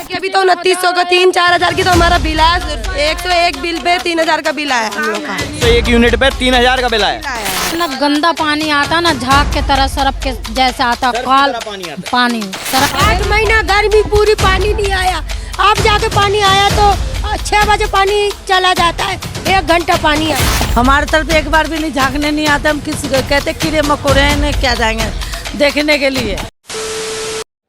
कि अभी तो 2900 का 3-4 हज़ार की तो हमारा बिल है। 101 बिल पे 3000 का बिल आया हम लोग का। तो 1 यूनिट पे 3000 का बिल आया। इतना गंदा पानी आता ना, झाग के तरह सरफ के जैसा आता काल पानी सरफ। 8 महीना गर्मी पूरी पानी नहीं आया। अब जाके पानी आया तो 6 बजे पानी चला जाता है, 1 घंटा पानी आया। हमारे तरफ एक बार भी नहीं झाँकने नहीं आता। हम किसी को कहते कीड़े मकोड़े हैं, क्या जाएंगे देखने के लिए।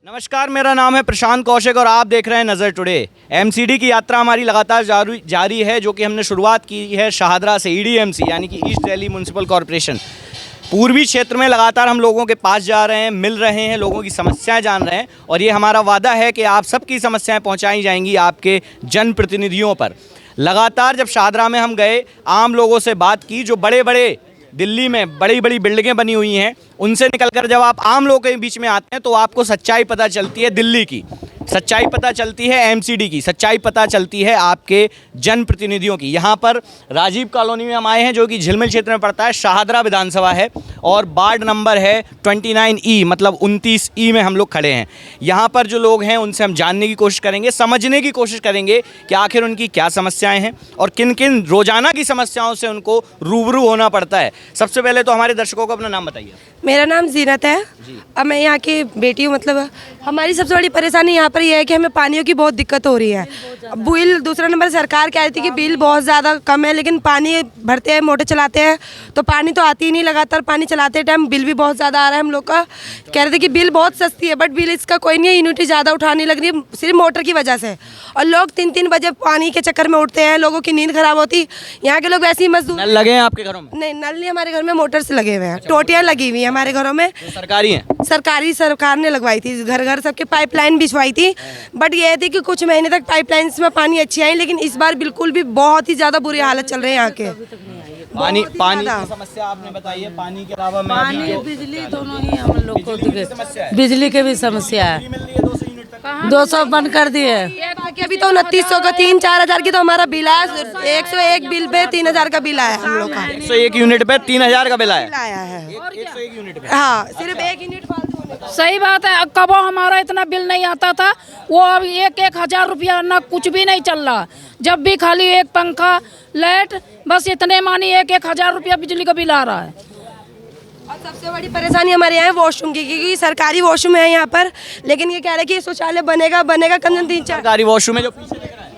नमस्कार, मेरा नाम है प्रशांत कौशिक और आप देख रहे हैं नज़र टुडे। एमसीडी की यात्रा हमारी लगातार जारी है, जो कि हमने शुरुआत की है शाहदरा से। ईडीएमसी यानी कि ईस्ट दिल्ली म्यूनसिपल कॉरपोरेशन पूर्वी क्षेत्र में लगातार हम लोगों के पास जा रहे हैं, मिल रहे हैं, लोगों की समस्याएं जान रहे हैं और ये हमारा वादा है कि आप सबकी समस्याएं पहुंचाई जाएंगी आपके जनप्रतिनिधियों पर। लगातार जब शाहदरा में हम गए, आम लोगों से बात की, जो बड़े बड़े दिल्ली में बड़ी बड़ी बिल्डिंगें बनी हुई हैं, उनसे निकलकर जब आप आम लोगों के बीच में आते हैं तो आपको सच्चाई पता चलती है दिल्ली की, सच्चाई पता चलती है एमसीडी की, सच्चाई पता चलती है आपके जनप्रतिनिधियों की। यहाँ पर राजीव कॉलोनी में हम आए हैं, जो कि झिलमिल क्षेत्र में पड़ता है। शाहदरा विधानसभा है और वार्ड नंबर है 29E, मतलब 29E में हम लोग खड़े हैं। यहाँ पर जो लोग हैं उनसे हम जानने की कोशिश करेंगे, समझने की कोशिश करेंगे कि आखिर उनकी क्या समस्याएं हैं और किन किन रोजाना की समस्याओं से उनको रूबरू होना पड़ता है। सबसे पहले तो हमारे दर्शकों को अपना नाम बताइए। मेरा नाम जीनत है। अब मैं यहाँ की बेटी हूँ। मतलब हमारी सबसे बड़ी परेशानी यहाँ पर यह है कि हमें पानियों की बहुत दिक्कत हो रही है। बिल दूसरा नंबर सरकार कह रही थी कि बिल बहुत ज़्यादा कम है, लेकिन पानी भरते हैं, मोटर चलाते हैं तो पानी तो आती ही नहीं। लगातार पानी चलाते टाइम बिल भी बहुत ज़्यादा आ रहा है। हम लोग का कह रहे थे कि बिल बहुत सस्ती है, बट बिल इसका कोई नहीं है। यूनिटी ज़्यादा उठानी लग रही है सिर्फ मोटर की वजह से, और लोग 3-3 बजे पानी के चक्कर में उठते हैं, लोगों की नींद खराब होती। यहाँ के लोग वैसे ही मजदूर। नल लगे हैं आपके घरों में? नहीं, नल नहीं, हमारे घर में मोटर से लगे हुए हैं। टोटियाँ लगी हुई हैं हमारे घरों में। सरकारी हैं? सरकार ने लगवाई थी, घर घर सबके पाइपलाइन बिछवाई थी। बट ये थी कि कुछ महीने तक पाइपलाइन में पानी अच्छी आई, लेकिन इस बार बिल्कुल भी बहुत ही ज़्यादा बुरी हालत चल रही है यहाँ के। पानी की समस्या आपने बताई है। पानी के अलावा पानी बिजली दोनों ही हम लोग को बिजली की भी समस्या है। 200 बंद कर दिए। अभी तो 2900 का 3-4 हज़ार की तो हमारा बिल है। 101 बिल पे 3000 का बिल आया हम लोग का। 101 यूनिट पे 3000 का बिल आया है। 101 यूनिट पे? हाँ, सिर्फ 1 यूनिट फालतू। सही बात है। कब हमारा इतना बिल नहीं आता था, वो अब 1-1 हज़ार रुपया ना, कुछ भी नहीं चल रहा। जब भी खाली एक पंखा, लाइट, बस इतने मानी 1-1 हज़ार रुपया बिजली का बिल आ रहा है। और सबसे बड़ी परेशानी हमारे यहाँ है वॉशरूम की, क्योंकि सरकारी वॉशरूम है यहाँ पर, लेकिन ये कह रहे हैं कि शौचालय बनेगा कम से कम 3-4। सरकारी वॉशरूम है जो पीछे दिख रहा है,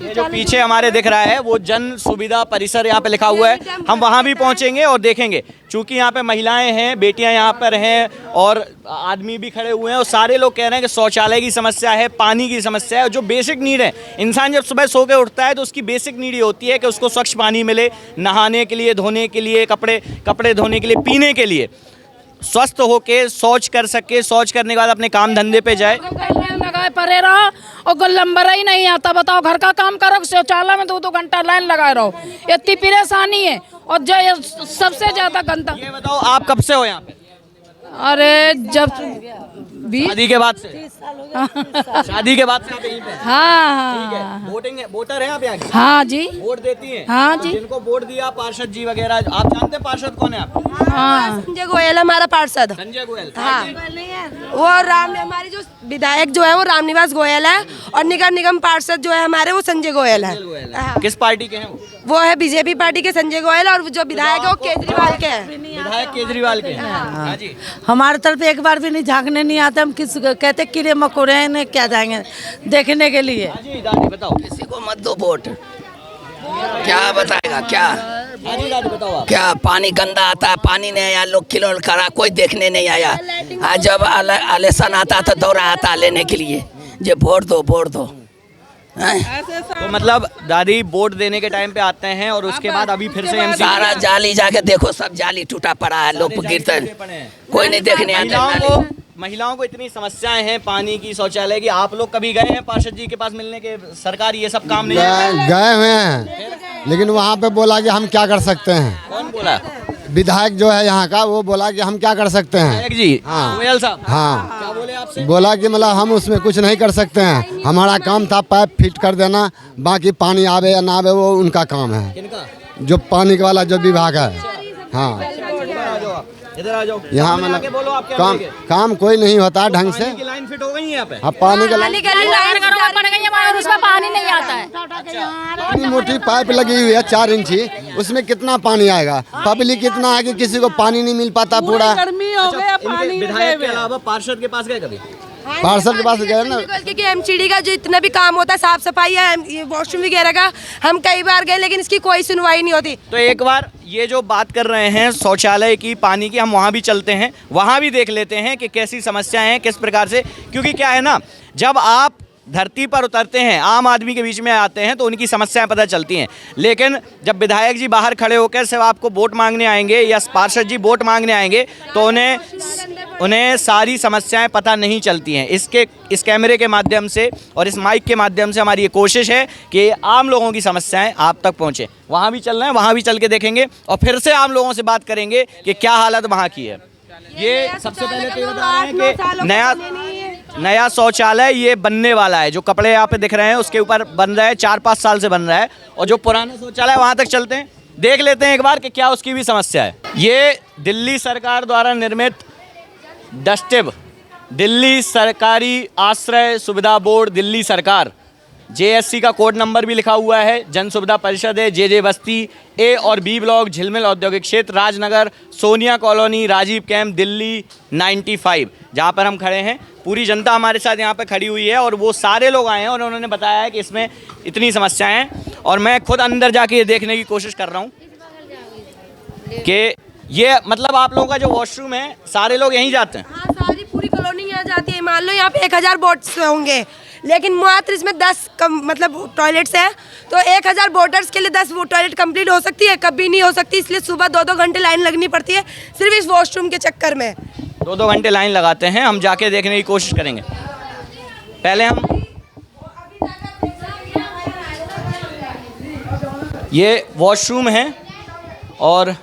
ये जो पीछे हमारे दिख रहा है वो जन सुविधा परिसर यहाँ पे लिखा हुआ है। हम वहाँ भी पहुँचेंगे और देखेंगे, क्योंकि यहाँ पे महिलाएं हैं, बेटियाँ यहाँ पर हैं और आदमी भी खड़े हुए हैं और सारे लोग कह रहे हैं कि शौचालय की समस्या है, पानी की समस्या है। और जो बेसिक नीड है, इंसान जब सुबह सो के उठता है तो उसकी बेसिक नीड ये होती है कि उसको स्वच्छ पानी मिले, नहाने के लिए, धोने के लिए, कपड़े धोने के लिए, पीने के लिए, स्वस्थ होके शौच कर सके, शौच करने के बाद अपने काम धंधे पे जाए। लगाए परे रहो और गोलंबर ही नहीं आता। बताओ, घर का काम करो, शौचालय में 2-2 घंटा लाइन लगाए रहो, इतनी परेशानी है। और जो सबसे ज्यादा गंदा। ये बताओ, आप कब से हो यहाँ पे? अरे जब शादी के बाद से? शादी के बाद से आप यहीं पे? हाँ। वोटर हैं आप यहाँ की? हाँ जी। वोट देती हैं? हाँ जी। जिनको वोट दिया पार्षद जी वगैरह, आप जानते हैं पार्षद कौन है आप? हाँ, संजय गोयल हमारा पार्षद। संजय गोयल? हाँ, वो हमारी जो विधायक जो है वो रामनिवास गोयल है, और नगर निगम पार्षद जो है हमारे वो संजय गोयल है। हाँ। किस पार्टी के हैं वो है बीजेपी पार्टी के संजय गोयल, और जो विधायक है वो केजरीवाल के हैं। विधायक केजरीवाल के हैं। हाँ जी। हमारे तरफ एक बार भी नहीं झाँकने नहीं आता। हम किसी को कहते कीड़े मकोड़े हैं, क्या जाएंगे देखने के लिए। जी दादी बताओ। किसी को मत दो वोट, क्या बताएगा, क्या जी दादी बताओ आप। क्या पानी गंदा आता है, पानी नहीं आया, लोग किलो करा, कोई देखने नहीं आया। आज जब इलेक्शन आता तो दौड़ा आता लेने के लिए, जो वोट दो वोट दो। तो मतलब दादी वोट देने के टाइम पे आते हैं और उसके बाद अभी फिर से सारा जाली जाके देखो, सब जाली टूटा पड़ा है, लोग गिरते, कोई नहीं देखने आता। महिलाओं को इतनी समस्याएं हैं पानी की, शौचालय की। आप लोग कभी गए हैं पार्षद जी के पास मिलने के? सरकार ये सब काम नहीं गए हुए हैं, लेकिन वहाँ पे बोला कि हम क्या कर सकते हैं। कौन बोला? विधायक जो है यहाँ का, वो बोला कि हम क्या कर सकते हैं। विधायक जी? हाँ। गोयल साहब? हाँ। क्या बोले आपसे? बोला कि मतलब हम उसमें कुछ नहीं कर सकते हैं, हमारा काम था पाइप फिट कर देना, बाकी पानी आवे या ना आवे वो उनका काम है। किनका? जो पानी वाला जो विभाग है। हाँ, इधर आ जाओ, यहाँ सामने आके बोलो आप क्या काम बोलेंगे? काम कोई नहीं होता ढंग से। पानी की लाइन फिट हो गई है यहाँ पे? अब पानी का लाइन उसमें पानी नहीं आता है। इतनी मोटी पाइप लगी हुई है 4 इंची, उसमें कितना पानी आएगा? पब्लिक इतना है कि किसी को पानी नहीं मिल पाता पूरा। गर्मी हो गया, इनके पानी विधायक के अलावा पार्षद के पास गए कभी? पार्षद के पास गए ना, क्योंकि एमसीडी का जो इतना भी काम होता है साफ सफाई या वॉशरूम वगैरह का, हम कई बार गए लेकिन इसकी कोई सुनवाई नहीं होती। तो एक बार ये जो बात कर रहे हैं शौचालय की, पानी की, हम वहाँ भी चलते हैं, वहाँ भी देख लेते हैं कि कैसी समस्याएं हैं, किस प्रकार से। क्योंकि क्या है ना, जब आप धरती पर उतरते हैं, आम आदमी के बीच में आते हैं, तो उनकी समस्याएं पता चलती हैं। लेकिन जब विधायक जी बाहर खड़े होकर सिर्फ आपको वोट मांगने आएंगे या पार्षद जी वोट मांगने आएंगे, तो उन्हें सारी समस्याएं पता नहीं चलती हैं। इस कैमरे के माध्यम से और इस माइक के माध्यम से हमारी ये कोशिश है कि आम लोगों की समस्याएं आप तक पहुँचें। वहाँ भी चल रहे हैं, वहाँ भी चल के देखेंगे और फिर से आम लोगों से बात करेंगे कि क्या हालत वहाँ की है। ये सबसे पहले तो ये बता रहे हैं कि नया शौचालय ये बनने वाला है। जो कपड़े यहाँ पे दिख रहे हैं उसके ऊपर बन रहा है, 4-5 साल से बन रहा है। और जो पुराना शौचालय वहाँ तक चलते हैं, देख लेते हैं एक बार कि क्या उसकी भी समस्या है। ये दिल्ली सरकार द्वारा निर्मित डस्टिब, दिल्ली सरकारी आश्रय सुविधा बोर्ड, दिल्ली सरकार, JSC का कोड नंबर भी लिखा हुआ है। जन सुविधा परिषद है, JJ बस्ती A और B ब्लॉक, झिलमिल औद्योगिक क्षेत्र, राजनगर, सोनिया कॉलोनी, राजीव कैंप, दिल्ली 95, जहाँ पर हम खड़े हैं। पूरी जनता हमारे साथ यहाँ पर खड़ी हुई है और वो सारे लोग आए हैं और उन्होंने बताया है कि इसमें इतनी समस्याएं हैं। और मैं खुद अंदर जाके ये देखने की कोशिश कर रहा हूँ कि ये मतलब आप लोगों का जो वॉशरूम है, सारे लोग यहीं जाते हैं? हाँ, सारी पूरी कॉलोनी यहाँ जाती है। मान लो यहाँ पे 1000 बोट्स होंगे, लेकिन मात्र इसमें 10 मतलब टॉयलेट्स हैं, तो 1000 वोटर्स के लिए 10 वो टॉयलेट कंप्लीट हो सकती है? कभी नहीं हो सकती। इसलिए सुबह 2-2 घंटे लाइन लगनी पड़ती है सिर्फ इस वॉशरूम के चक्कर में। 2-2 घंटे लाइन लगाते हैं। हम जाके देखने की कोशिश करेंगे। पहले हम ये वॉशरूम है और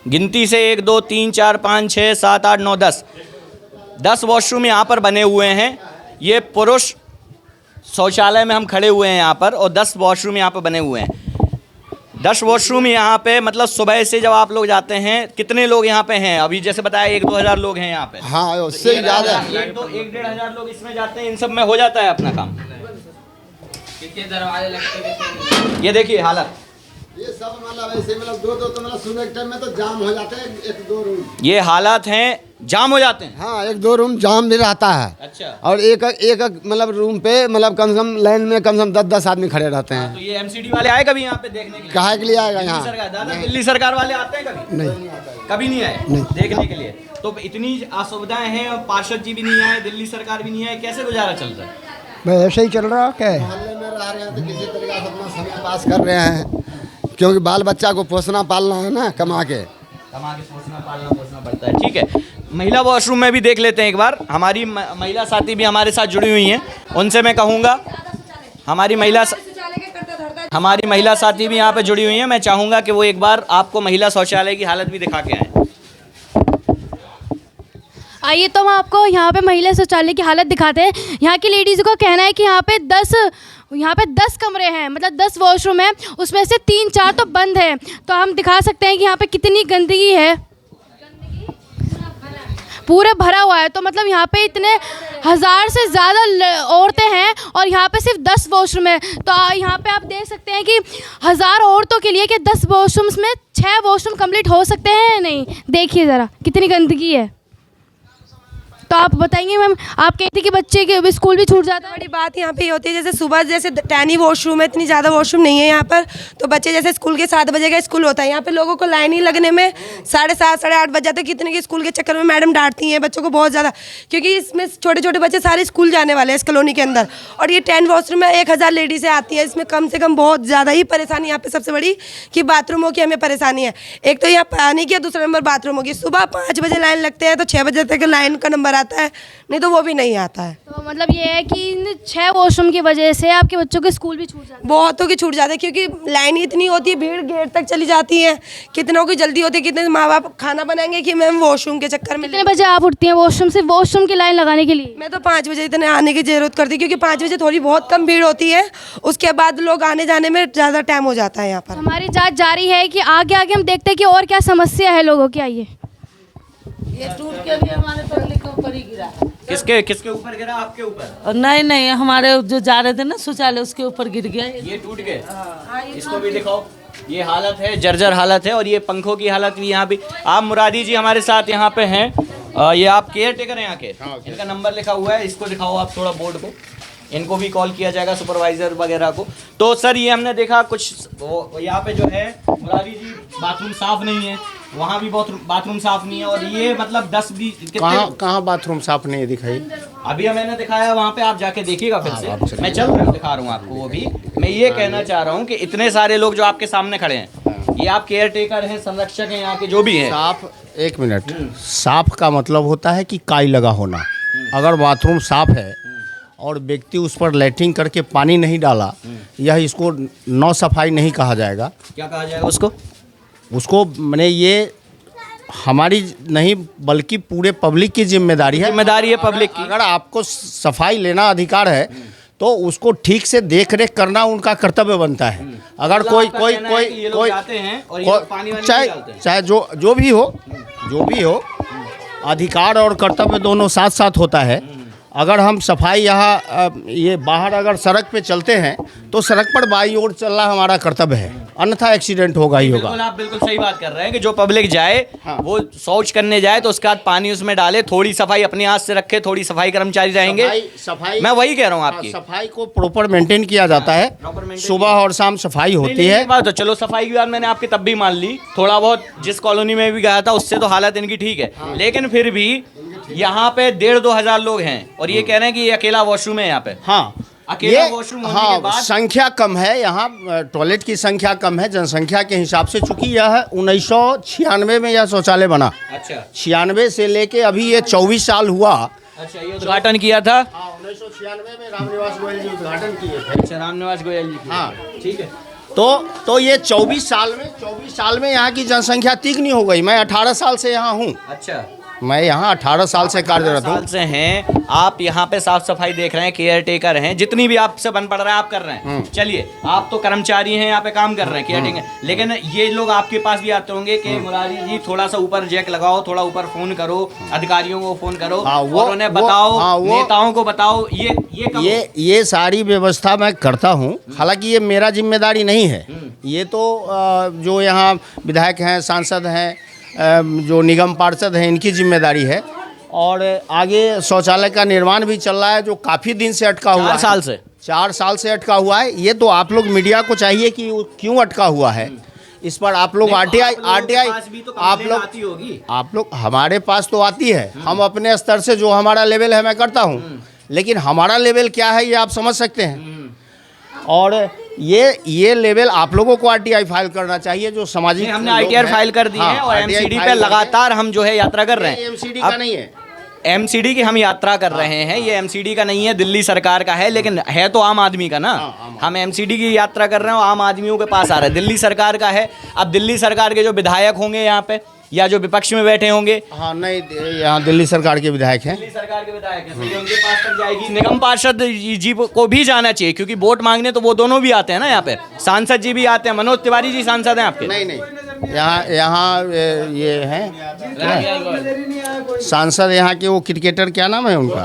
गिनती से 1 2 3 4 5 6 7 8 9 10 वॉशरूम यहाँ पर बने हुए हैं। ये पुरुष शौचालय में हम खड़े हुए हैं यहाँ पर, और 10 वॉशरूम यहाँ पर बने हुए हैं। 10 वॉशरूम यहाँ पे, मतलब सुबह से जब आप लोग जाते हैं, कितने लोग यहाँ पे हैं? अभी जैसे बताया 1-2 हज़ार लोग हैं यहाँ पे। हाँ, उससे ज़्यादा 1-1.5 हज़ार लोग इसमें जाते हैं। इन सब में हो जाता है अपना काम। कितने दरवाजे लगते हैं? ये देखिए हालत, ये सब मतलब ऐसे मतलब 2-2 तो मतलब सुबह के टाइम में तो जाम हो जाते हैं। 1-2 रूम ये हालात हैं, जाम हो जाते हैं। हाँ, 1-2 रूम जाम भी रहता है। अच्छा। और एक मतलब रूम पे मतलब कम से कम लाइन में कम से कम 10-10 आदमी खड़े रहते हैं। तो ये एमसीडी वाले आए कभी यहाँ पे देखने के लिए? काहे के लिए आएगा यहाँ? दिल्ली सरकार वाले आते हैं कभी? नहीं, कभी नहीं आए देखने के लिए। तो इतनी असुविधाएं हैं और पार्षद जी भी नहीं आए, दिल्ली सरकार भी नहीं आए, कैसे गुजारा चल रहा है? भाई ऐसे ही चल रहा है। क्या मोहल्ले में रह रहे हैं तो किसी तरीके से अपना समय पास कर रहे हैं, क्योंकि बाल बच्चा को पोसना पालना है ना, कमा के पोसना पड़ता है। ठीक है, महिला वॉशरूम में भी देख लेते हैं एक बार। हमारी महिला साथी भी हमारे साथ जुड़ी हुई हैं, उनसे मैं कहूँगा, हमारी महिला साथी भी यहाँ पे जुड़ी हुई हैं, मैं चाहूँगा कि वो एक बार आपको महिला शौचालय की हालत भी दिखा के आएँ। आइए तो हम आपको यहाँ पे महिला शौचालय की हालत दिखाते हैं। यहाँ की लेडीज़ को कहना है कि यहाँ पे 10 कमरे हैं, मतलब 10 वॉशरूम हैं, उसमें से 3-4 तो बंद है। तो हम दिखा सकते हैं कि यहाँ पे कितनी गंदगी है, पूरा भरा हुआ है। तो मतलब यहाँ पे इतने 1000 से ज़्यादा औरतें हैं और यहाँ पे सिर्फ 10 वॉशरूम है। तो यहाँ पे आप देख सकते हैं कि 1000 औरतों के लिए कि 10 वॉशरूम्स में 6 वॉशरूम कंप्लीट हो सकते हैं या नहीं। देखिए ज़रा कितनी गंदगी है। तो आप बताएंगे मैम, आप कहते हैं कि बच्चे के स्कूल भी छूट जाता है। बड़ी बात यहाँ पे ये होती है, जैसे सुबह जैसे टैनी वॉशरूम है, इतनी ज़्यादा वॉशरूम नहीं है यहाँ पर। तो बच्चे जैसे स्कूल के 7 बजे का स्कूल होता है, यहाँ पे लोगों को लाइन ही लगने में 7:30-8:30 बज जाते हैं। कितने के स्कूल के चक्कर में मैडम डांटती हैं बच्चों को बहुत ज़्यादा, क्योंकि इसमें छोटे छोटे बच्चे सारे स्कूल जाने वाले हैं इस कॉलोनी के अंदर। और ये 10 वॉशरूम में 1000 लेडीज़ें आती है, इसमें कम से कम बहुत ज़्यादा ही परेशानी यहाँ पे सबसे बड़ी कि बाथरूमों की हमें परेशानी है। एक तो यहाँ पानी की, दूसरा नंबर बाथरूमों की। सुबह 5 बजे लाइन लगते हैं तो 6 बजे तक लाइन का नंबर जाता है, नहीं तो वो भी नहीं आता है। तो मतलब ये है कि इन 6 वॉशरूम की वजह से आपके बच्चों के स्कूल भी छूट जाते हैं। बहुतों की छूट जाती है क्योंकि लाइन ही इतनी होती है, भीड़ गेट तक चली जाती है। कितनों की जल्दी होती है, कितने माँ बाप खाना बनाएंगे कि मैम वॉशरूम के चक्कर में। कितने बजे आप उठती हैं वॉशरूम से, वॉशरूम की लाइन लगाने के लिए? मैं तो 5 बजे इतने आने की जरूरत करती क्योंकि 5 बजे थोड़ी बहुत कम भीड़ होती है, उसके बाद लोग आने जाने में ज़्यादा टाइम हो जाता है यहाँ पर। हमारी जांच जारी है कि आगे आगे हम देखते हैं कि और क्या समस्या है लोगों की। आइए। ये टूट के भी हमारे पब्लिक के ऊपर ही गिरा। किसके ऊपर गिरा? आपके ऊपर? और नहीं, हमारे जो जा रहे थे ना शौचालय, उसके ऊपर गिर गया। ये टूट गए? इसको भी दिखाओ। ये हालत है, जर्जर हालत है। और ये पंखों की हालत भी यहाँ भी। आप मुरादी जी हमारे साथ यहाँ पे हैं। ये आप केयर टेकर हैं यहाँ के? इनका नंबर लिखा हुआ है, इसको दिखाओ आप थोड़ा बोर्ड पे। इनको भी कॉल किया जाएगा, सुपरवाइजर वगैरह को। तो सर ये हमने देखा कुछ यहाँ पे जो है मुरादी जी बाथरूम साफ नहीं है, वहाँ भी बहुत बाथरूम साफ नहीं है। और ये मतलब 10-20 कहाँ बाथरूम साफ नहीं है दिखाई? अभी मैंने दिखाया वहाँ पे, आप जाके देखिएगा फिर से। मैं चल रहा दिखा रहा हूँ आपको। वो भी मैं ये कहना चाह रहा हूँ कि इतने सारे लोग जो आपके सामने खड़े हैं, ये आप केयर टेकर हैं, संरक्षक हैं यहाँ के, जो भी हैं। साफ, एक मिनट, साफ का मतलब होता है कि काई लगा होना। अगर बाथरूम साफ है और व्यक्ति उस पर लैट्रिन करके पानी नहीं डाला, यह इसको नौ सफाई नहीं कहा जाएगा। क्या कहा जाएगा उसको? उसको मैंने ये हमारी नहीं बल्कि पूरे पब्लिक की जिम्मेदारी है। जिम्मेदारी है पब्लिक की। अगर आपको सफाई लेना अधिकार है तो उसको ठीक से देख रेख करना उनका कर्तव्य बनता है। अगर कोई चाहे जो भी हो, अधिकार और कर्तव्य दोनों साथ साथ होता है। अगर हम सफाई यहाँ ये बाहर अगर सड़क पे चलते हैं तो सड़क पर बाई ओर चलना हमारा कर्तव्य है, अन्यथा एक्सीडेंट होगा ही होगा। आप बिल्कुल सही बात कर रहे हैं कि जो पब्लिक जाए, वो शौच करने जाए तो उसके बाद पानी उसमें डाले, थोड़ी सफाई अपने हाथ से रखे, थोड़ी सफाई कर्मचारी रहेंगे। सफाई मैं वही कह रहा हूँ आपकी। सफाई को प्रॉपर मेंटेन किया जाता है, सुबह और शाम सफाई होती है। बात तो चलो सफाई की बात मैंने आपकी तब भी मान ली, थोड़ा बहुत जिस कॉलोनी में भी गया था उससे तो हालत इनकी ठीक है, लेकिन फिर भी यहाँ पे 1,500-2 हज़ार लोग हैं और ये कह रहे हैं कि ये अकेला वॉशरूम है यहाँ पे। हाँ, अकेला वॉशरूम होने के बाद संख्या कम है, यहाँ टॉयलेट की संख्या कम है जनसंख्या के हिसाब से। चूंकि यह 1996 में यह शौचालय बना। अच्छा। 96 से लेके अभी ये 24 साल हुआ। अच्छा, ये उद्घाटन किया था 1996 में रामनिवास गोयल जी उद्घाटन किए थे। अच्छा, रामनिवास गोयल जी। हाँ, ठीक है। तो ये 24 साल में यहाँ की जनसंख्या तिगुनी हो गई। मैं 18 साल से यहाँ हूँ। अच्छा, मैं यहाँ 18 साल से कार्यरत हूँ। से हैं आप यहाँ पे साफ सफाई देख रहे हैं, केयर टेकर हैं, जितनी भी आपसे बन पड़ रहा है आप कर रहे हैं। चलिए, आप तो कर्मचारी हैं, यहाँ पे काम कर रहे हैं, केयर टेकर। लेकिन ये लोग आपके पास भी आते होंगे कि मुरारी जी थोड़ा सा ऊपर जैक लगाओ, थोड़ा ऊपर फोन करो, अधिकारियों को फोन करो, और उन्हें बताओ, नेताओं को बताओ। ये सारी व्यवस्था मैं करता हूँ। हालांकि ये मेरा जिम्मेदारी नहीं है, ये तो जो यहाँ विधायक हैं, सांसद हैं, जो निगम पार्षद हैं, इनकी जिम्मेदारी है। और आगे शौचालय का निर्माण भी चल रहा है जो काफ़ी दिन से अटका हुआ है। 4 साल से अटका हुआ है। ये तो आप लोग मीडिया को चाहिए कि क्यों अटका हुआ है, इस पर आप लोग आरटीआई आप लोग हमारे पास तो आती है। हम अपने स्तर से जो हमारा लेवल है मैं करता हूँ, लेकिन हमारा लेवल क्या है ये आप समझ सकते हैं। और ये लेवल आप लोगों को आरटीआई फाइल करना चाहिए। जो सामाजिक, हमने आरटीआई फाइल कर दी है और एमसीडी पे लगातार हम जो है यात्रा कर रहे हैं। एमसीडी का नहीं है, एमसीडी की हम यात्रा कर रहे हैं। ये एमसीडी का नहीं है, दिल्ली सरकार का है, लेकिन है तो आम आदमी का ना। हम एमसीडी की यात्रा कर रहे हैं और आम आदमियों के पास आ रहे हैं। दिल्ली सरकार का है। अब दिल्ली सरकार के जो विधायक होंगे यहाँ पे या जो विपक्ष में बैठे होंगे, हाँ नहीं, यहाँ दिल्ली सरकार के विधायक हैं। दिल्ली सरकार के विधायक हैं, तो उनके पास तक जाएगी। निगम पार्षद जी को भी जाना चाहिए, क्योंकि वोट मांगने तो वो दोनों भी आते हैं ना यहाँ पे। सांसद जी भी आते हैं। मनोज तिवारी जी सांसद हैं आपके? नहीं, यहाँ ये हैं सांसद यहाँ के, वो क्रिकेटर, क्या नाम है उनका?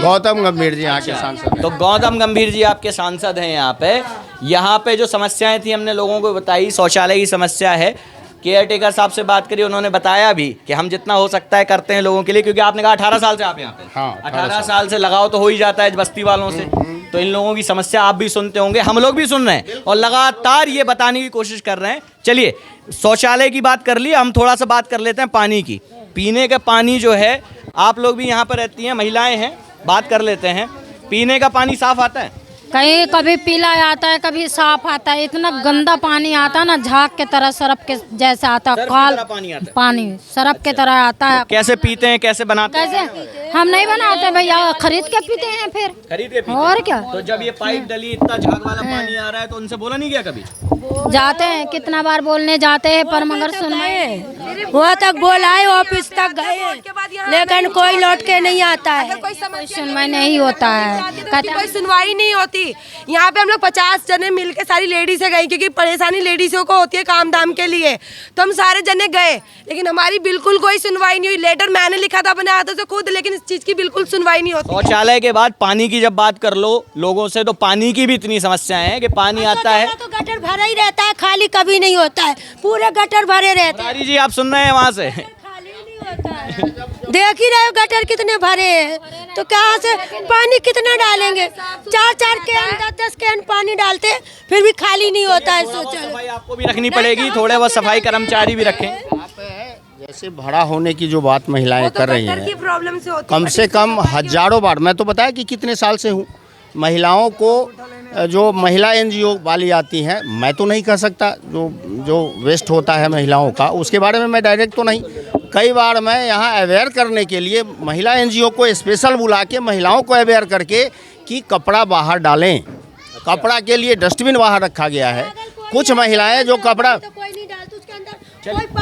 गौतम गंभीर जी यहाँ के सांसद। तो गौतम गंभीर जी आपके सांसद हैं यहाँ पे। यहाँ पे जो समस्याएं थी हमने लोगों को बताई। शौचालय की समस्या है, केयर टेकर साहब से बात करी, उन्होंने बताया भी कि हम जितना हो सकता है करते हैं लोगों के लिए। क्योंकि आपने कहा 18 साल से आप यहाँ पे। हाँ, 18 साल से लगाव तो हो ही जाता है बस्ती वालों से। तो इन लोगों की समस्या आप भी सुनते होंगे, हम लोग भी सुन रहे हैं और लगातार ये बताने की कोशिश कर रहे हैं। चलिए, शौचालय की बात कर ली, हम थोड़ा सा बात कर लेते हैं पानी की। पीने का पानी जो है, आप लोग भी यहाँ पर रहती हैं, महिलाएं हैं, बात कर लेते हैं। पीने का पानी साफ आता है? कहीं कभी पीला आता है, कभी साफ आता है। इतना गंदा पानी आता है ना, झाग के तरह, सरफ के जैसा आता है। काल पानी सरफ के तरह आता है। कैसे पीते हैं, कैसे बनाते हैं? कैसे हम नहीं बनाते भैया, खरीद के पीते हैं फिर। खरीद के पीते और क्या। तो जब ये पाइप डली इतना झाग वाला पानी आ रहा है तो उनसे बोला नहीं गया कभी? जाते हैं, कितना बार बोलने जाते हैं पर मगर सुनवाई। वहाँ तक बोलाए, ऑफिस तक गए, लेकिन कोई लौट के नहीं आता है। कोई सुनवाई नहीं होता है, कोई सुनवाई नहीं होती। यहाँ पे हम लोग 50 जने मिलके सारी लेडीज से गई, क्योंकि परेशानी लेडीजों को होती है काम धाम के लिए, तो हम सारे जने गए, लेकिन हमारी बिल्कुल कोई सुनवाई नहीं हुई। लेटर मैंने लिखा था अपने हाथों से खुद, लेकिन इस चीज की बिल्कुल सुनवाई नहीं होती। शौचालय के बाद पानी की जब बात कर लो लोगों से, तो पानी की भी इतनी समस्या है कि पानी आता है तो गटर भरा ही रहता है, खाली कभी नहीं होता है, पूरे गटर भरे रहते हैं। जी आप सुन रहे हैं वहाँ से? देख ही रहे हो गटर कितने भरे हैं, तो कहाँ से पानी कितना डालेंगे? 4-4 कैन 10-10 कैन पानी डालते हैं, फिर भी खाली नहीं होता है। शौचालय सफाई आपको भी रखनी पड़ेगी, थोड़े बहुत सफाई कर्मचारी भी रखें। जैसे भरा होने की जो बात महिलाएं कर रही हैं, प्रॉब्लम से होती कम से कम हजारों बार, मैं तो बताया कि कितने साल से हूँ, महिलाओं को जो महिला एनजीओ वाली आती हैं, मैं तो नहीं कह सकता, जो वेस्ट होता है महिलाओं का उसके बारे में मैं डायरेक्ट तो नहीं, कई बार मैं यहाँ अवेयर करने के लिए महिला एनजीओ को स्पेशल बुला के महिलाओं को अवेयर करके कि कपड़ा बाहर डालें, कपड़ा के लिए डस्टबिन बाहर रखा गया है। कुछ महिलाएं जो कपड़ा कोई नहीं डालती उसके अंदर,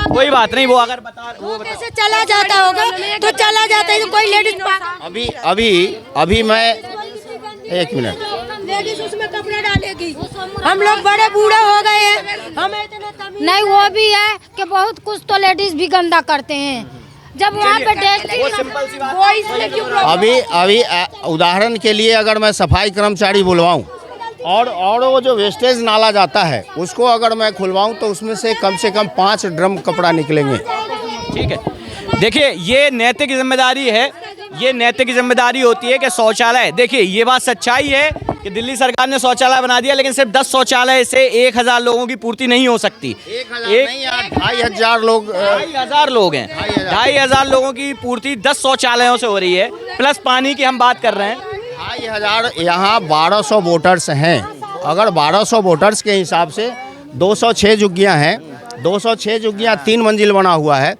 कोई बात नहीं, वो अगर वो कैसे चला जाता होगा तो चला जाता है, तो कोई लेडीज अभी मैं एक मिनट, लेडीज उसमें कपड़ा डालेगी। हम लोग बड़े बूढ़े हो गए हैं, हमें इतना तमीज नहीं, वो भी है कि बहुत कुछ तो लेडीज भी गंदा करते हैं। जब वहाँ पे अभी उदाहरण के लिए अगर मैं सफाई कर्मचारी बुलवाऊं और वो जो वेस्टेज नाला जाता है उसको अगर मैं खुलवाऊं तो उसमें से कम 5 ड्रम कपड़ा निकलेंगे। ठीक है, देखिए ये नैतिक जिम्मेदारी है, ये नैतिक जिम्मेदारी होती है कि शौचालय, देखिए ये बात सच्चाई है कि दिल्ली सरकार ने शौचालय बना दिया, लेकिन सिर्फ 10 शौचालय से 1000 लोगों की पूर्ति नहीं हो सकती। 2500 लोग 2500 लोग हैं, 2500 लोगों की पूर्ति 10 शौचालयों से हो रही है, प्लस पानी की हम बात कर रहे हैं। 2500, यहाँ 1200 वोटर्स हैं, अगर 1200 वोटर्स के हिसाब से 206 झुग्गियाँ हैं, 206 झुग्गियाँ 3 मंजिल बना हुआ है,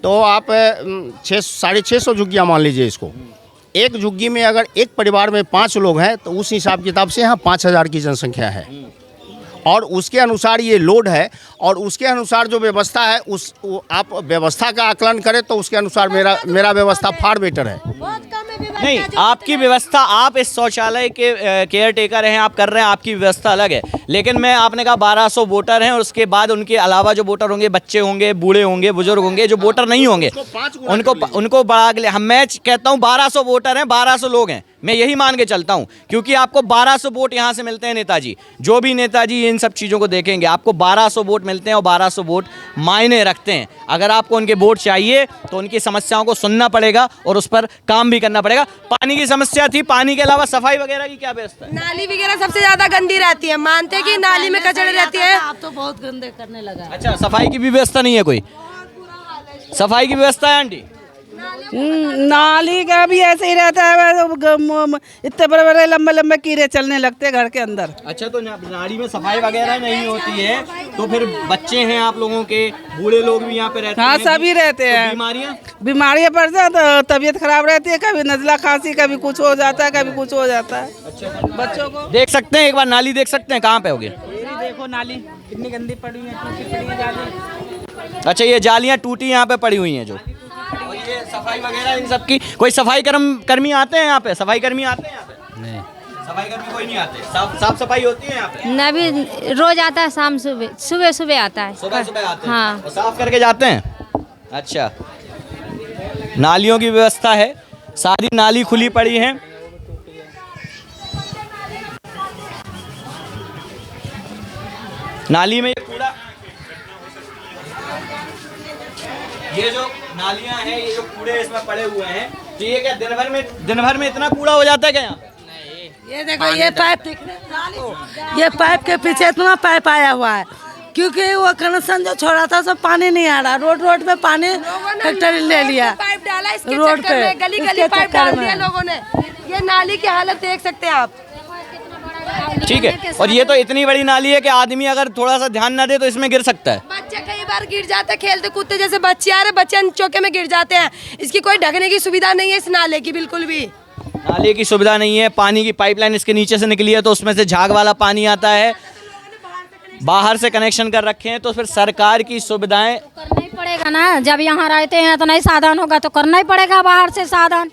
तो आप 650 झुग्गियाँ मान लीजिए इसको। एक झुग्गी में अगर एक परिवार में 5 लोग हैं तो उस हिसाब किताब से यहाँ 5000 की जनसंख्या है, और उसके अनुसार ये लोड है, और उसके अनुसार जो व्यवस्था है आप व्यवस्था का आकलन करें तो उसके अनुसार मेरा व्यवस्था फार बेटर है। नहीं, आपकी व्यवस्था, आप इस शौचालय के केयर टेकर हैं, आप कर रहे हैं, आपकी व्यवस्था अलग है, लेकिन मैं आपने कहा 1200 वोटर हैं और उसके बाद उनके अलावा जो वोटर होंगे, बच्चे होंगे, बूढ़े होंगे, बुजुर्ग होंगे, जो वोटर नहीं होंगे उनको बढ़ा के, मैं कहता हूँ 1200 वोटर हैं, 1200 लोग हैं, मैं यही मान के चलता हूं, क्योंकि आपको 1200 वोट यहां से मिलते हैं। नेताजी, जो भी नेताजी इन सब चीज़ों को देखेंगे, आपको 1200 वोट मिलते हैं और 1200 वोट मायने रखते हैं। अगर आपको उनके वोट चाहिए तो उनकी समस्याओं को सुनना पड़ेगा और उस पर काम भी करना पड़ेगा। पानी की समस्या थी, पानी के अलावा सफाई वगैरह की क्या व्यवस्था है? नाली वगैरह सबसे ज्यादा गंदी रहती है, मानते हैं कि नाली में कचड़े रहती है। आप तो बहुत गंदे करने लगा। अच्छा, सफाई की भी व्यवस्था नहीं है? कोई सफाई की व्यवस्था है आंटी? नाली का भी ऐसे ही रहता है, इतने बड़े बड़े लंबे लंबे कीड़े चलने लगते हैं घर के अंदर। अच्छा, तो नाली में सफाई वगैरह नहीं होती है तो फिर बच्चे हैं आप लोगों के, बूढ़े लोग भी यहाँ पे रहते हैं? हाँ, सभी रहते हैं। बीमारियाँ पड़ जाती है, तबीयत खराब रहती है, कभी नजला खांसी, कभी कुछ हो जाता है, कभी कुछ हो जाता है। अच्छा, बच्चों को देख सकते हैं, एक बार नाली देख सकते हैं, कहाँ पे होगी? देखो नाली कितनी गंदी पड़ी है। अच्छा, ये जालियाँ टूटी यहाँ पे पड़ी हुई हैं जो, ये सफाई वगैरह इन सब की, कोई सफाई कर्मी आते हैं यहाँ पे? सफाई कर्मी आते हैं यहाँ पे? नहीं, सफाई कर्मी कोई नहीं आते। साफ सफाई होती है यहाँ पे? नहीं, रोज आता है, शाम सुबह आता है, सुबह आते हैं। हाँ, और साफ करके जाते हैं। अच्छा, नालियों की व्यवस्था है, सारी नाली खुली पड़ी है। नाली में ये कूड़ा, ये जो नालियां हैं, ये जो कूड़े इसमें पड़े हुए हैं, तो ये क्या दिन भर में इतना कूड़ा हो जाता है क्या यहाँ? ये देखो, ये पाइप दिख रहा है, ये पाइप के पीछे इतना पाइप आया हुआ है, क्योंकि वो कनेक्शन जो छोड़ा था सब पानी नहीं आ रहा, रोड पे पानी फैक्ट्री ले लिया, पाइप डाला इसके रोड पे, गली पाइप डाल दिया लोगों ने। ये नाली की हालत देख सकते हैं आप। ठीक है, और ये तो इतनी बड़ी नाली है कि आदमी अगर थोड़ा सा ध्यान ना दे तो इसमें गिर सकता है। बच्चे कई बार गिर जाते खेलते कूदते, जैसे बच्चे आ रहे बच्चे चौके में गिर जाते हैं। इसकी कोई ढकने की सुविधा नहीं है इस नाले की, बिल्कुल भी नाले की सुविधा नहीं है। पानी की पाइपलाइन इसके नीचे से निकली है तो उसमें से झाग वाला पानी आता है, बाहर से कनेक्शन कर रखे हैं। तो फिर सरकार की सुविधाएं करना ही पड़ेगा ना, जब यहाँ रहते हैं तो नहीं साधन होगा तो करना ही पड़ेगा बाहर से साधन।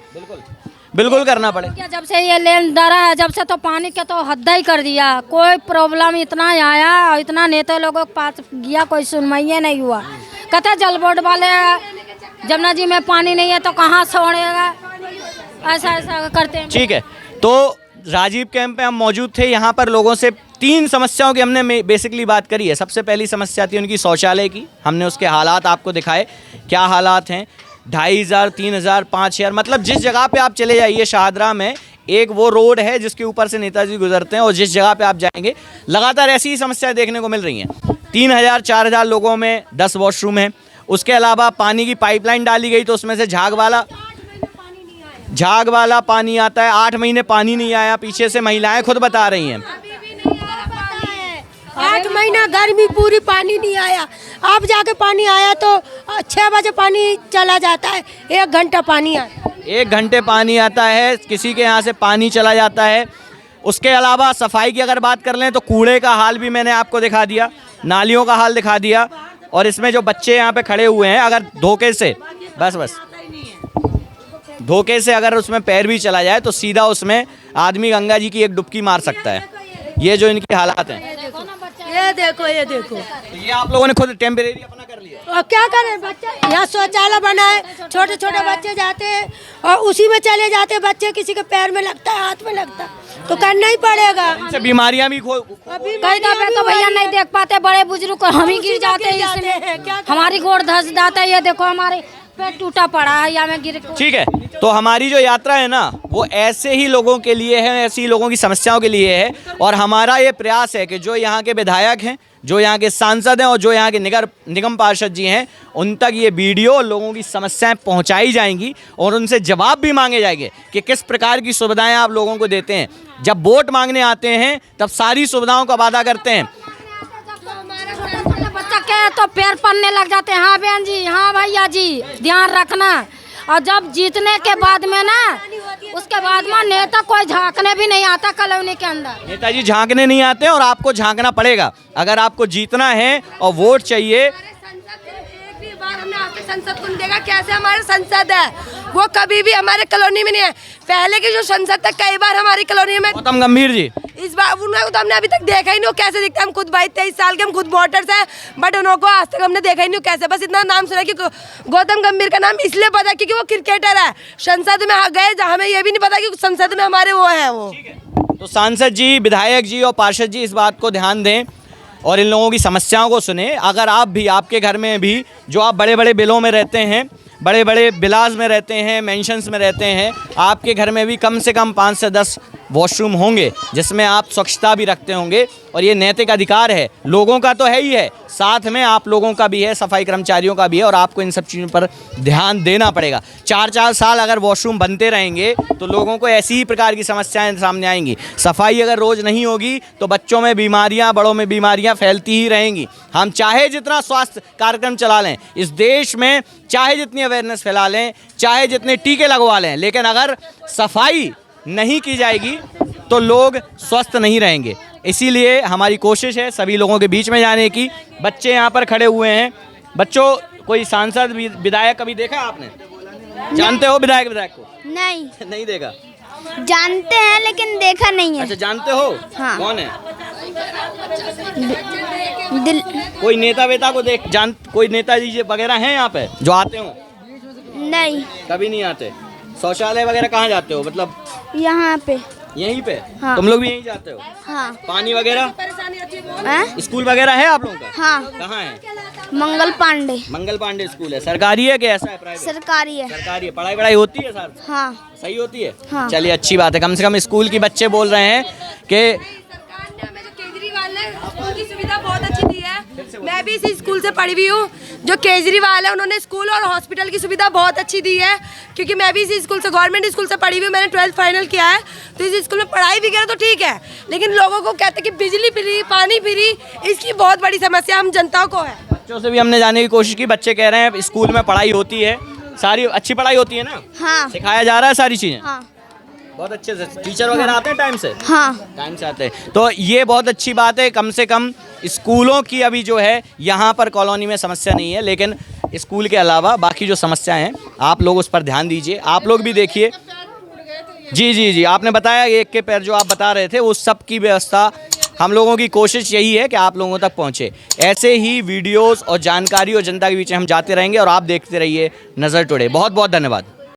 बिल्कुल करना पड़ेगा। क्या जब से ये लेन डरा है, जब से तो पानी के तो हद ही कर दिया। कोई प्रॉब्लम इतना आया और इतना नेता लोगों के पास गया, कोई सुनवाई नहीं हुआ। कहते जल बोर्ड वाले जमुना जी में पानी नहीं है तो कहाँ छोड़ेगा, ऐसा ऐसा करते हैं। ठीक है, तो राजीव कैंप पे हम मौजूद थे। यहाँ पर लोगों से 3 समस्याओं की हमने बेसिकली बात करी है। सबसे पहली समस्या थी उनकी शौचालय की। हमने उसके हालात आपको दिखाए, क्या हालात हैं। 2500, 3000, 5000, मतलब जिस जगह पे आप चले जाइए शाहदरा में, एक वो रोड है जिसके ऊपर से नेताजी गुजरते हैं और जिस जगह पे आप जाएंगे लगातार ऐसी ही समस्याएं देखने को मिल रही हैं। 3000, 4000 लोगों में 10 वॉशरूम हैं। उसके अलावा पानी की पाइपलाइन डाली गई तो उसमें से झाग वाला पानी आता है। 8 महीने पानी नहीं आया, पीछे से महिलाएं खुद बता रही हैं। 8 महीना गर्मी पूरी पानी नहीं आया। अब जाके पानी आया तो 6 बजे पानी चला जाता है, 1 घंटा पानी आता है। 1 घंटे पानी आता है, किसी के यहाँ से पानी चला जाता है। उसके अलावा सफाई की अगर बात कर लें तो कूड़े का हाल भी मैंने आपको दिखा दिया, नालियों का हाल दिखा दिया। और इसमें जो बच्चे यहाँ पे खड़े हुए हैं, अगर धोखे से धोखे से अगर उसमें पैर भी चला जाए तो सीधा उसमें आदमी गंगा जी की एक डुबकी मार सकता है। ये जो इनके हालात हैं, ये देखो तो ये आप लोगों ने खुद टेम्परेरी अपना कर लिया। और क्या करें, बच्चे यहाँ शौचालय बनाए, छोटे छोटे बच्चे जाते हैं और उसी में चले जाते हैं बच्चे, किसी के पैर में लगता है, हाथ में लगता है, तो करना ही पड़ेगा। इनसे बीमारियां भी कई दफे तो भैया नहीं देख पाते, बड़े बुजुर्ग को हम ही गिर जाते हैं इसमें। हमारी गोड़ धंस जाता है, ये देखो हमारे पेट टूटा पड़ा है या मैं गिर। ठीक है, तो हमारी जो यात्रा है ना वो ऐसे ही लोगों के लिए है, ऐसी ही लोगों की समस्याओं के लिए है। और हमारा ये प्रयास है कि जो यहाँ के विधायक हैं, जो यहाँ के सांसद हैं और जो यहाँ के निगम पार्षद जी हैं, उन तक ये वीडियो लोगों की समस्याएं पहुँचाई जाएंगी और उनसे जवाब भी मांगे जाएंगे कि किस प्रकार की सुविधाएं आप लोगों को देते हैं। जब वोट मांगने आते हैं तब सारी सुविधाओं का वादा करते हैं। बच्चा क्या तो पैर पड़ने लग जाते हैं। हाँ बहन जी, हाँ भैया जी, ध्यान रखना। और जब जीतने के बाद में ना, उसके बाद में नेता कोई झांकने भी नहीं आता कॉलोनी के अंदर। नेताजी झांकने नहीं आते हैं और आपको झांकना पड़ेगा अगर आपको जीतना है और वोट चाहिए। संसद को देगा, कैसे हमारे संसद है वो कभी भी हमारे कॉलोनी में नहीं है। पहले की जो संसद था कई बार हमारी कॉलोनी में, गौतम गंभीर जी, इस बार उनको तो हमने अभी तक देखा ही नहीं, वो कैसे दिखता है। हम खुद 22-23 साल के, हम खुद वोटर्स हैं, बट उनको आज तक हमने देखा ही नहीं कैसे। बस इतना नाम सुना कि गौतम गंभीर का नाम इसलिए पता क्योंकि वो क्रिकेटर है। संसद में गए, हमें ये भी नहीं पता कि संसद में हमारे वो है वो। तो सांसद जी, विधायक जी और पार्षद जी इस बात को ध्यान दें और इन लोगों की समस्याओं को सुने। अगर आप भी, आपके घर में भी, जो आप बड़े बड़े बिलों में रहते हैं, बड़े बड़े विलास में रहते हैं, मेंशंस में रहते हैं, आपके घर में भी कम से कम 5 से 10 वॉशरूम होंगे जिसमें आप स्वच्छता भी रखते होंगे। और ये नैतिक अधिकार है लोगों का, तो है ही है, साथ में आप लोगों का भी है, सफाई कर्मचारियों का भी है। और आपको इन सब चीज़ों पर ध्यान देना पड़ेगा। 4-4 साल अगर वॉशरूम बनते रहेंगे तो लोगों को ऐसी ही प्रकार की समस्याएं सामने आएंगी। सफाई अगर रोज़ नहीं होगी तो बच्चों में बीमारियां, बड़ों में बीमारियां फैलती ही रहेंगी। हम चाहे जितना स्वास्थ्य कार्यक्रम चला लें इस देश में, चाहे जितनी अवेयरनेस फैला लें, चाहे जितने टीके लगवा लें, लेकिन अगर सफाई नहीं की जाएगी तो लोग स्वस्थ नहीं रहेंगे। इसीलिए हमारी कोशिश है सभी लोगों के बीच में जाने की। बच्चे यहाँ पर खड़े हुए हैं। बच्चों, कोई सांसद विधायक कभी देखा आपने? जानते हो विधायक को? नहीं देखा। जानते हैं लेकिन देखा नहीं है। अच्छा, जानते हो? हाँ। कौन है? कोई नेता वेता को कोई नेताजी वगैरह हैं यहाँ पे जो आते हो? नहीं, कभी नहीं आते। शौचालय वगैरह कहाँ जाते हो? मतलब यहाँ पे, यहीं पे? हाँ। तुम लोग भी यहीं जाते हो? हाँ। पानी वगैरह, स्कूल वगैरह है आप लोगों का? हाँ। कहाँ है? मंगल पांडे स्कूल है। सरकारी है कि ऐसा है प्राइवेट? सरकारी है। सरकारी है। पढ़ाई होती है सर? हाँ। सही होती है? हाँ। चलिए, अच्छी बात है। कम से कम स्कूल के बच्चे बोल रहे हैं कि केजरीवाल ने स्कूल की सुविधा बहुत अच्छी दी है। मैं भी इसी स्कूल से पढ़ी हुई हूँ। जो केजरीवाल है उन्होंने स्कूल और हॉस्पिटल की सुविधा बहुत अच्छी दी है, क्योंकि मैं भी इसी स्कूल से, गवर्नमेंट स्कूल से पढ़ी हुई हूँ। मैंने 12th फाइनल किया है, तो इस स्कूल में पढ़ाई भी करें तो ठीक है, लेकिन लोगों को कहते हैं कि बिजली फ्री, पानी फ्री, इसकी बहुत बड़ी समस्या हम जनता को है। बच्चों से भी हमने जानने की कोशिश की, बच्चे कह रहे हैं स्कूल में पढ़ाई होती है, सारी अच्छी पढ़ाई होती है ना? हाँ सिखाया जा रहा है सारी चीज़ें? हाँ बहुत अच्छे से टीचर वगैरह आते हैं टाइम से? हाँ टाइम से आते हैं, तो ये बहुत अच्छी बात है। कम से कम स्कूलों की अभी जो है यहाँ पर कॉलोनी में समस्या नहीं है, लेकिन स्कूल के अलावा बाकी जो समस्याएं हैं आप लोग उस पर ध्यान दीजिए। आप लोग भी देखिए। जी जी जी, आपने बताया एक के पैर जो आप बता रहे थे, उस सब की व्यवस्था हम लोगों की कोशिश यही है कि आप लोगों तक पहुंचे। ऐसे ही वीडियोस और जानकारी और जनता के बीच हम जाते रहेंगे और आप देखते रहिए नज़र टुडे। बहुत बहुत धन्यवाद।